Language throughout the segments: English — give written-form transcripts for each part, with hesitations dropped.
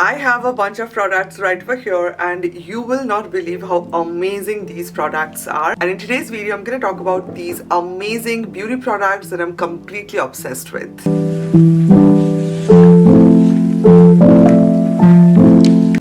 I have a bunch of products right over here and you will not believe how amazing these products are. And in today's video, I'm going to talk about these amazing beauty products that I'm completely obsessed with.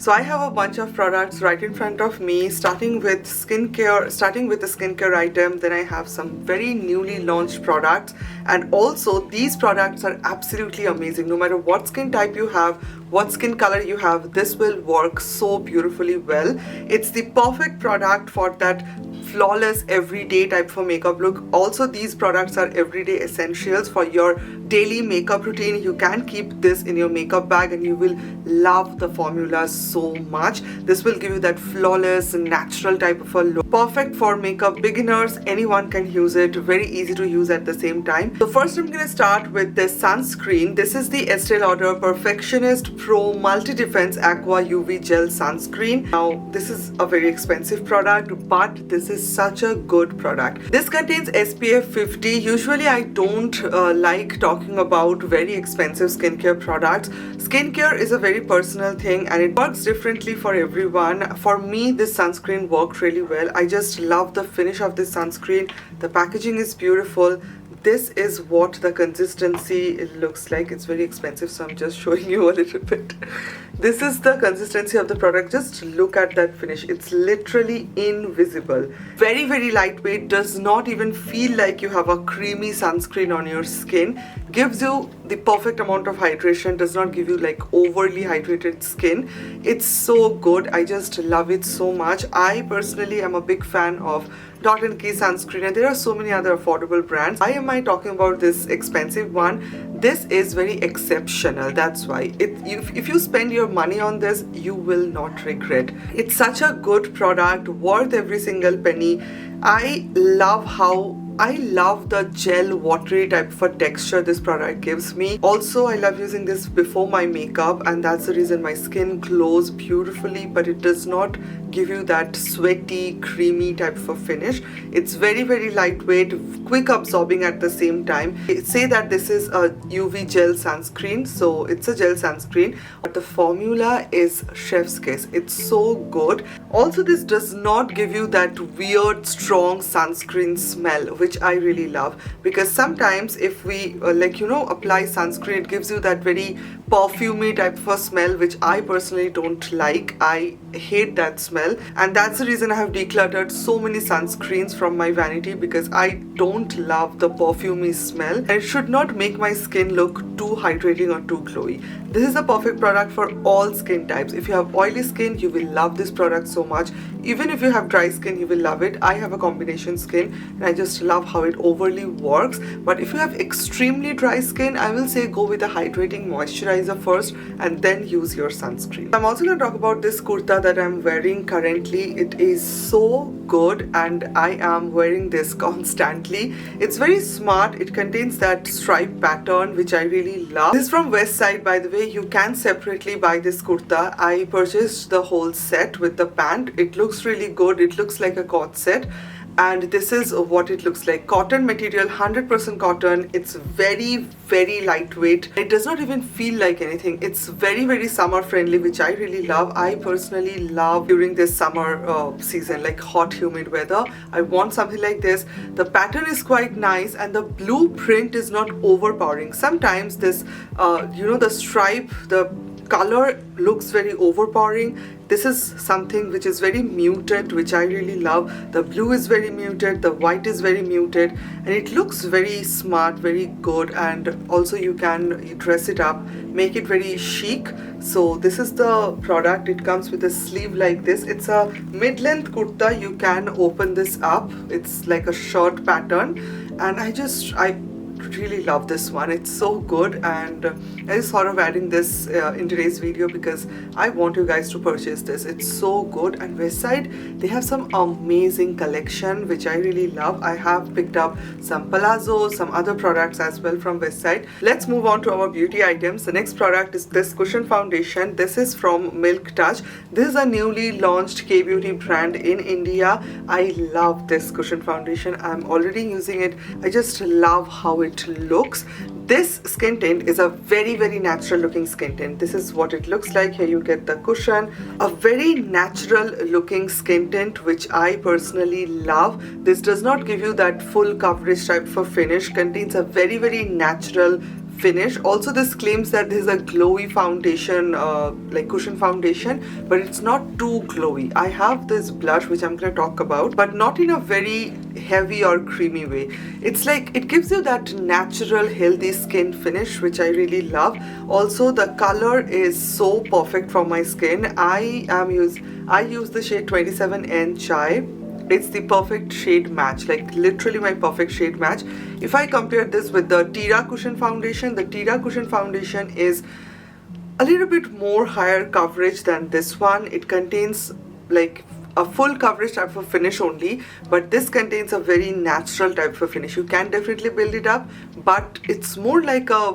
So I have a bunch of products right in front of me, starting with the skincare item. Then I have some very newly launched products, and also these products are absolutely amazing. No matter what skin type you have, what skin color you have, this will work so beautifully well. It's the perfect product for that flawless everyday type of makeup look. Also, these products are everyday essentials for your daily makeup routine. You can keep this in your makeup bag and you will love the formula so much. This will give you that flawless natural type of a look. Perfect for makeup beginners. Anyone can use it. Very easy to use at the same time. So first I'm going to start with this sunscreen. This is the Estee Lauder Perfectionist Pro Multi Defense Aqua UV Gel Sunscreen. Now this is a very expensive product, but this is such a good product. This contains SPF 50. Usually I don't like talking about very expensive skincare products. Skincare is a very personal thing and it works differently for everyone. For me, this sunscreen worked really well. I just love the finish of this sunscreen. The packaging is beautiful. This is what the consistency looks like. It's very expensive, so I'm just showing you a little bit. This is the consistency of the product. Just look at that finish. It's literally invisible. Very, very lightweight. Does not even feel like you have a creamy sunscreen on your skin. Gives you the perfect amount of hydration. Does not give you like overly hydrated skin. It's so good. I just love it so much. I personally am a big fan of Dot & Key sunscreen, and there are so many other affordable brands. Why am I talking about this expensive one? This is very exceptional. That's why if you spend your money on this, you will not regret. It's such a good product, worth every single penny. I love the gel watery type of a texture this product gives me. Also, I love using this before my makeup, and that's the reason my skin glows beautifully, but it does not give you that sweaty, creamy type of a finish. It's very, very lightweight, quick absorbing at the same time. Say that this is a UV gel sunscreen, so it's a gel sunscreen, but the formula is chef's kiss. It's so good. Also, this does not give you that weird, strong sunscreen smell, which I really love, because sometimes if we apply sunscreen, it gives you that very perfumey type of a smell, which I personally don't like. I hate that smell, and that's the reason I have decluttered so many sunscreens from my vanity, because I don't love the perfumey smell. It should not make my skin look too hydrating or too glowy. This is a perfect product for all skin types. If you have oily skin, you will love this product so much. Even if you have dry skin, you will love it. I have a combination skin and I just love how it overly works. But if you have extremely dry skin, I will say go with a hydrating moisturizer first and then use your sunscreen. I'm also going to talk about this kurta that I'm wearing currently. It is so good and I am wearing this constantly. It's very smart. It contains that stripe pattern, which I really love. This is from Westside, by the way. You can separately buy this kurta. I purchased the whole set with the pant. It looks really good. It looks like a cord set. And this is what it looks like. Cotton material, 100% cotton. It's very, very lightweight. It does not even feel like anything. It's very, very summer friendly, which I really love. I personally love during this summer season, like hot, humid weather. I want something like this. The pattern is quite nice and the blue print is not overpowering. Sometimes this, the stripe, the color looks very overpowering. This is something which is very muted, which I really love. The blue is very muted, the white is very muted, and it looks very smart, very good. And also you can dress it up, make it very chic. So this is the product. It comes with a sleeve like this. It's a mid-length kurta. You can open this up. It's like a shirt pattern, and I really love this one. It's so good, and I just thought of adding this in today's video because I want you guys to purchase this. It's so good. And Westside, they have some amazing collection which I really love. I have picked up some palazzos, some other products as well from Westside. Let's move on to our beauty items. The next product is this cushion foundation. This is from Milk Touch. This is a newly launched K-beauty brand in India. I love this cushion foundation. I'm already using it. I just love how it looks. This skin tint is a very natural looking skin tint. This is what it looks like. Here you get the cushion. A very natural looking skin tint, which I personally love. This does not give you that full coverage type of finish. Contains a very natural finish. Also, this claims that this is a glowy foundation, like cushion foundation, but it's not too glowy. I have this blush which I'm going to talk about, but not in a very heavy or creamy way. It's like it gives you that natural healthy skin finish, which I really love. Also, the color is so perfect for my skin. I use the shade 27N Chai. It's the perfect shade match, like literally my perfect shade match. If I compare this with the Tira Cushion Foundation, the Tira Cushion Foundation is a little bit more higher coverage than this one. It contains like a full coverage type of finish only, but this contains a very natural type of finish. You can definitely build it up, but it's more like a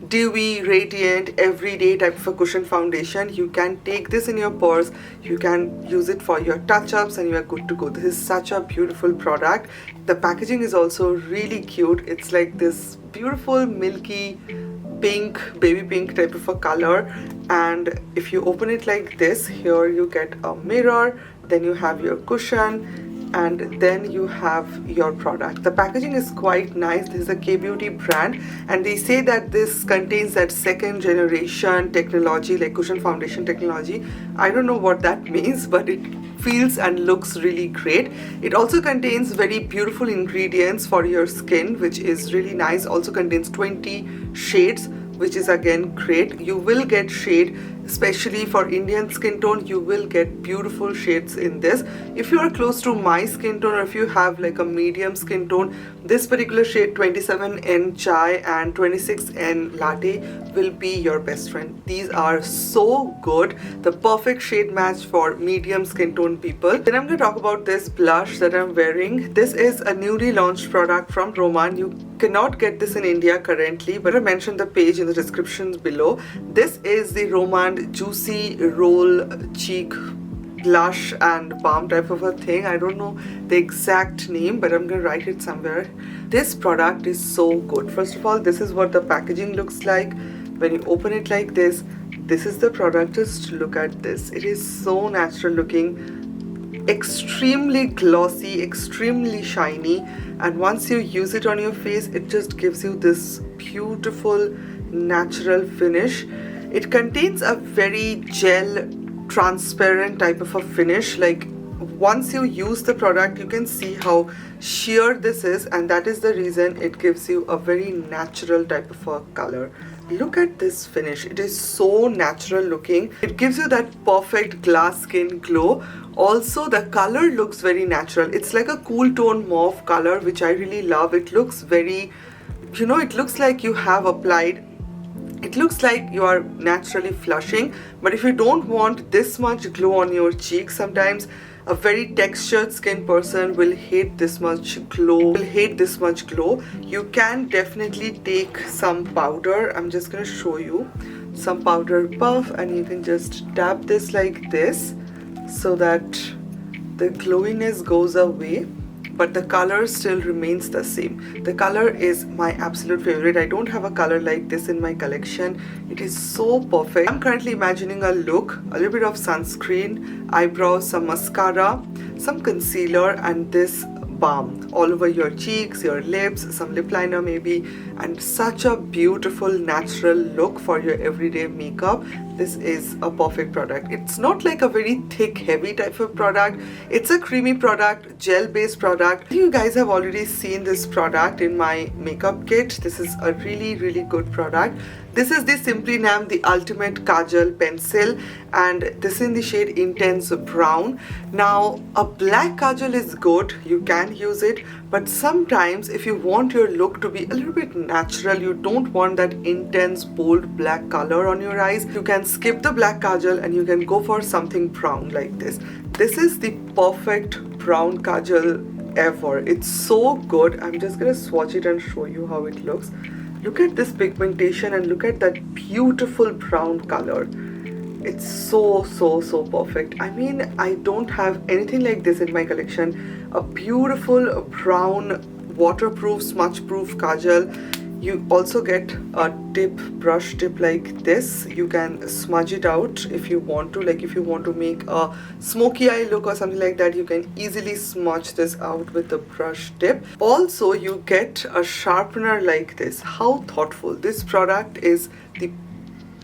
dewy, radiant, everyday type of a cushion foundation. You can take this in your purse, you can use it for your touch-ups, and you are good to go. This is such a beautiful product. The packaging is also really cute. It's like this beautiful milky pink, baby pink type of a color, and if you open it like this, here you get a mirror, then you have your cushion, and then you have your product. The packaging is quite nice. This is a K-Beauty brand, and they say that this contains that second generation technology, like cushion foundation technology. I don't know what that means, but it feels and looks really great. It also contains very beautiful ingredients for your skin, which is really nice. Also contains 20 shades, which is again great. You will get shade, especially for Indian skin tone. You will get beautiful shades in this. If you are close to my skin tone, or if you have like a medium skin tone, this particular shade 27N Chai and 26N Latte will be your best friend. These are so good, the perfect shade match for medium skin tone people. Then I'm going to talk about this blush that I'm wearing. This is a newly launched product from Roman. You cannot get this in India currently, but I mentioned the page in the descriptions below. This is the Roman Juicy Roll Cheek blush and balm type of a thing. I don't know the exact name, but I'm gonna write it somewhere. This product is so good. First of all, this is what the packaging looks like. When you open it like this is the product. Just look at this. It is so natural looking, extremely glossy, extremely shiny, and once you use it on your face, it just gives you this beautiful natural finish. It contains a very gel transparent type of a finish. Like once you use the product, you can see how sheer this is, and that is the reason it gives you a very natural type of a color. Look at this finish. It is so natural looking. It gives you that perfect glass skin glow. Also, the color looks very natural. It's like a cool tone mauve color, which I really love. It looks very, it looks like you have applied, it looks like you are naturally flushing. But if you don't want this much glow on your cheeks, sometimes a very textured skin person will hate this much glow, You can definitely take some powder. I'm just going to show you some powder puff, and you can just tap this like this so that the glowiness goes away, but the color still remains the same. The color is my absolute favorite. I don't have a color like this in my collection. It is so perfect. I'm currently imagining a look, a little bit of sunscreen, eyebrows, some mascara, some concealer, and this balm all over your cheeks, your lips, some lip liner maybe, and such a beautiful natural look for your everyday makeup. This is a perfect product. It's not like a very thick, heavy type of product. It's a creamy product, gel-based product. You guys have already seen this product in my makeup kit. This is a really good product. This is the Simply Nam, the Ultimate Kajal Pencil, and this is in the shade Intense Brown. Now, a black kajal is good. You can use it, but sometimes if you want your look to be a little bit natural, you don't want that intense, bold black color on your eyes, you can skip the black kajal and you can go for something brown like this. This is the perfect brown kajal ever. It's so good. I'm just gonna swatch it and show you how it looks. Look at this pigmentation and look at that beautiful brown color. It's so perfect. I mean, I don't have anything like this in my collection. A beautiful brown waterproof, smudge proof kajal. You also get a brush tip like this. You can smudge it out if you want to, like if you want to make a smoky eye look or something like that, you can easily smudge this out with the brush tip. Also, you get a sharpener like this. How thoughtful. This product is the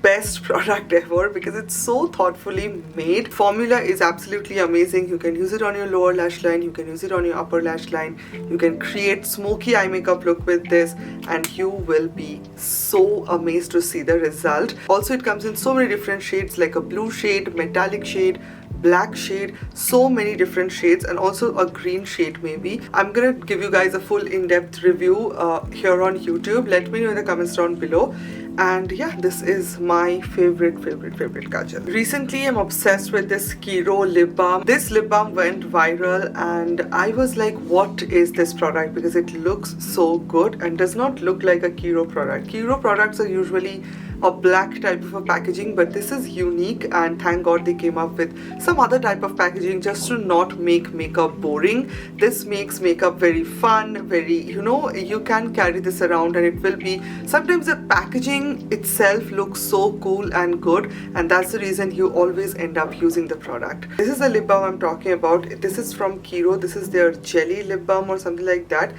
best product ever because it's so thoughtfully made. Formula is absolutely amazing. You can use it on your lower lash line, you can use it on your upper lash line, you can create smoky eye makeup look with this, and you will be so amazed to see the result. Also, it comes in so many different shades, like a blue shade, metallic shade, black shade, so many different shades, and also a green shade maybe. I'm gonna give you guys a full in-depth review here on YouTube. Let me know in the comments down below. And yeah, this is my favorite Kajal. Recently, I'm obsessed with this Kiro lip balm. This lip balm went viral and I was like, what is this product? Because it looks so good and does not look like a Kiro product. Kiro products are usually a black type of a packaging, but this is unique, and thank God they came up with some other type of packaging just to not make makeup boring. This makes makeup very fun, very, you know, you can carry this around and it will be, sometimes the packaging itself looks so cool and good, and that's the reason you always end up using the product. This is the lip balm I'm talking about. This is from Kiro. This is their jelly lip balm or something like that.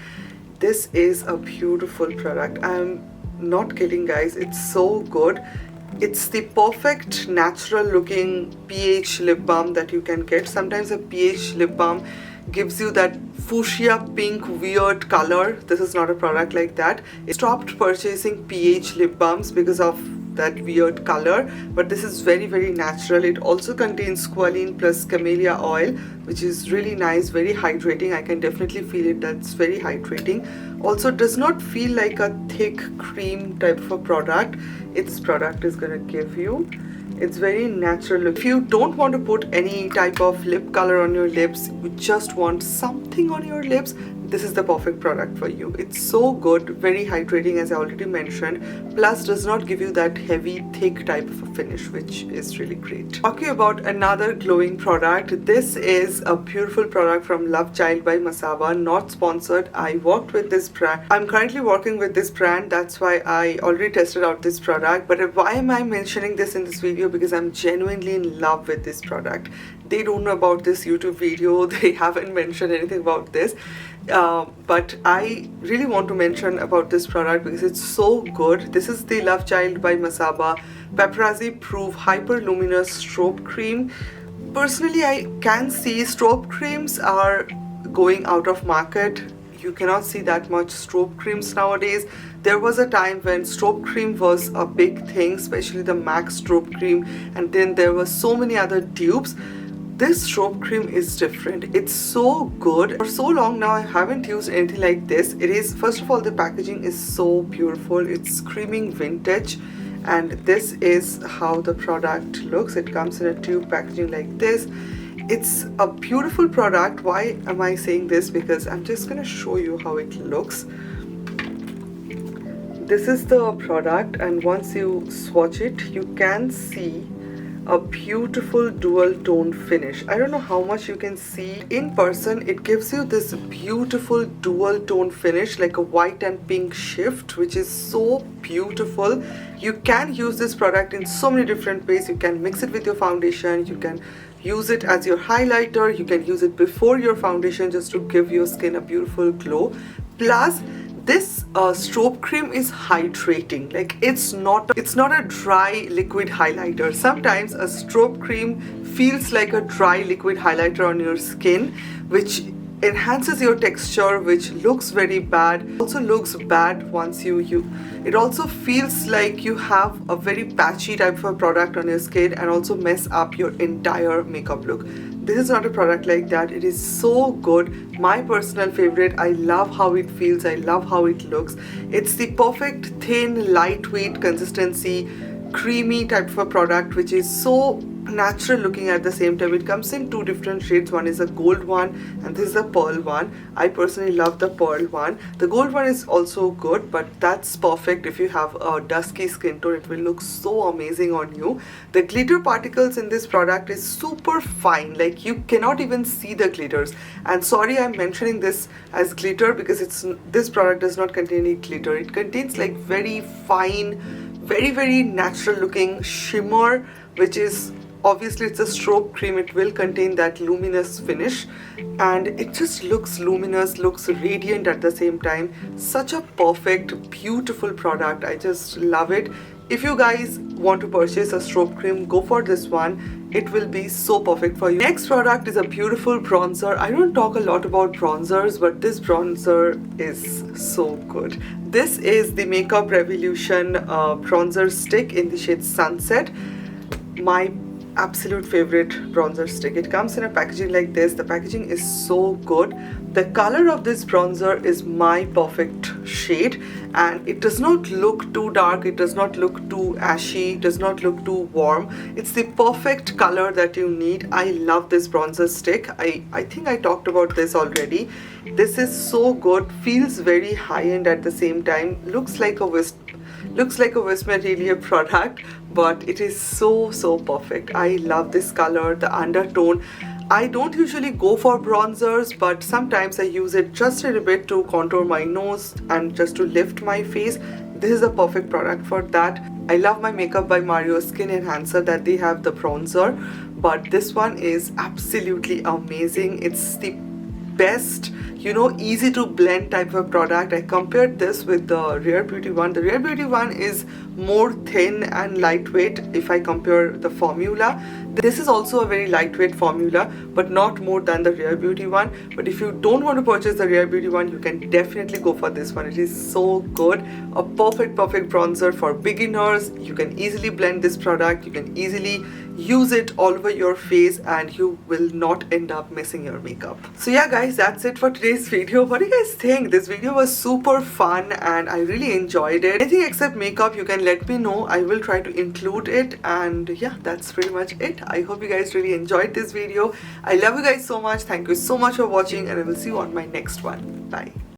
This is a beautiful product. I'm not kidding, guys, it's so good. It's the perfect natural looking pH lip balm that you can get. Sometimes a pH lip balm gives you that fuchsia pink weird color. This is not a product like that. I stopped purchasing pH lip balms because of that weird color, but this is very natural. It also contains squalene plus camellia oil, which is really nice, very hydrating. I can definitely feel it, that's very hydrating. Also does not feel like a thick cream type of a product. Its product is gonna give you, it's very natural. If you don't want to put any type of lip color on your lips, you just want something on your lips, this is the perfect product for you. It's so good, very hydrating as I already mentioned, plus does not give you that heavy thick type of a finish, which is really great. Talking about another glowing product, this is a beautiful product from LoveChild by Masaba, not sponsored. I worked with this brand. I'm currently working with this brand, that's why I already tested out this product. But why am I mentioning this in this video? Because I'm genuinely in love with this product. They don't know about this YouTube video, they haven't mentioned anything about this. But I really want to mention about this product because it's so good. This is the LoveChild by Masaba Paparazzi Proof Hyper-Luminous Strobe Cream. Personally, I can see strobe creams are going out of market. You cannot see that much strobe creams nowadays. There was a time when strobe cream was a big thing, especially the MAC strobe cream, and then there were so many other dupes. This strobe cream is different. It's so good. For so long now I haven't used anything like this. It is, first of all, the packaging is so beautiful. It's screaming vintage, and this is how the product looks. It comes in a tube packaging like this. It's a beautiful product. Why am I saying this? Because I'm just gonna show you how it looks. This is the product, and once you swatch it, you can see a beautiful dual tone finish. I don't know how much you can see in person. It gives you this beautiful dual tone finish, like a white and pink shift, which is so beautiful. You can use this product in so many different ways. You can mix it with your foundation, you can use it as your highlighter, you can use it before your foundation just to give your skin a beautiful glow. Plus, this strobe cream is hydrating. Like, it's not a dry liquid highlighter. Sometimes a strobe cream feels like a dry liquid highlighter on your skin, which enhances your texture, which looks very bad. Also looks bad once it also feels like you have a very patchy type of a product on your skin and also mess up your entire makeup look. This is not a product like that. It is so good. My personal favorite. I love how it feels. I love how it looks. It's the perfect thin, lightweight consistency, creamy type of a product, which is so natural looking at the same time. It comes in two different shades. One is a gold one and this is a pearl one. I personally love the pearl one. The gold one is also good, but that's perfect if you have a dusky skin tone. It will look so amazing on you. The glitter particles in this product is super fine, like you cannot even see the glitters. And sorry, I'm mentioning this as glitter because this product does not contain any glitter. It contains like very fine, very natural looking shimmer, which is obviously it's a strobe cream. It will contain that luminous finish and it just looks luminous, looks radiant at the same time. Such a perfect, beautiful product. I just love it. If you guys want to purchase a strobe cream, go for this one. It will be so perfect for you. Next product is a beautiful bronzer. I don't talk a lot about bronzers, but this bronzer is so good. This is the Makeup Revolution bronzer stick in the shade Sunset. My absolute favorite bronzer stick. It comes in a packaging like this. The packaging is so good. The color of this bronzer is my perfect shade and it does not look too dark, it does not look too ashy, it does not look too warm. It's the perfect color that you need. I love this bronzer stick. I think I talked about this already. This is so good, feels very high-end at the same time, looks like a West Material product, but it is so perfect. I love this color, the undertone. I don't usually go for bronzers, but sometimes I use it just a little bit to contour my nose and just to lift my face. This is a perfect product for that. I love my Makeup by Mario Skin Enhancer that they have the bronzer, but this one is absolutely amazing. It's the best, you know, easy to blend type of product. I compared this with the Rare Beauty one. The Rare Beauty one is more thin and lightweight if I compare the formula. This is also a very lightweight formula, but not more than the Rare Beauty one. But if you don't want to purchase the Rare Beauty one, you can definitely go for this one. It is so good. A perfect bronzer for beginners. You can easily blend this product. You can easily use it all over your face and you will not end up messing your makeup. So yeah guys, that's it for today's video. What do you guys think? This video was super fun and I really enjoyed it. Anything except makeup, you can let me know. I will try to include it, and yeah, that's pretty much it. I hope you guys really enjoyed this video. I love you guys so much. Thank you so much for watching and I will see you on my next one. Bye.